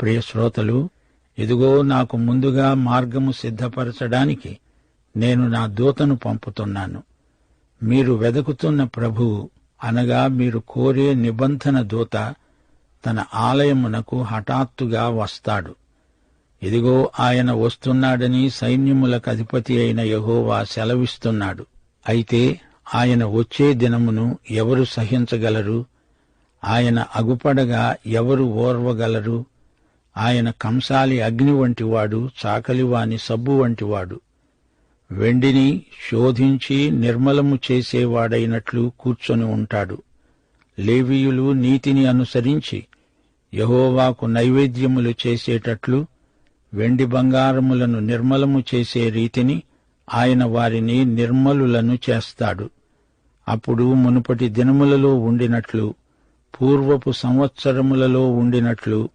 ప్రియ శ్రోతలు, ఇదిగో నాకు ముందుగా మార్గము సిద్ధపరచడానికి నేను నా దూతను పంపుతున్నాను. మీరు వెదకుతున్న ప్రభువు అనగా మీరు కోరే నిబంధన దూత తన ఆలయమునకు హఠాత్తుగా వస్తాడు. ఇదిగో ఆయన వస్తున్నాడని సైన్యములకు అధిపతి అయిన యెహోవా సెలవిస్తున్నాడు. అయితే ఆయన వచ్చే దినమును ఎవరు సహించగలరు? ఆయన అగుపడగా ఎవరు ఓర్వగలరు? ఆయన కంసాలి అగ్ని వంటివాడు, చాకలివాని సబ్బు వంటివాడు. వెండిని శోధించి నిర్మలము చేసేవాడైనట్లు కూర్చొని ఉంటాడు. లేవీయులు నీతిని అనుసరించి యెహోవాకు నైవేద్యములు చేసేటట్లు వెండి బంగారములను నిర్మలము చేసే రీతిని ఆయన వారిని నిర్మలులను చేస్తాడు. అప్పుడు మునుపటి దినములలో ఉండినట్లు, పూర్వపు సంవత్సరములలో ఉండినట్లు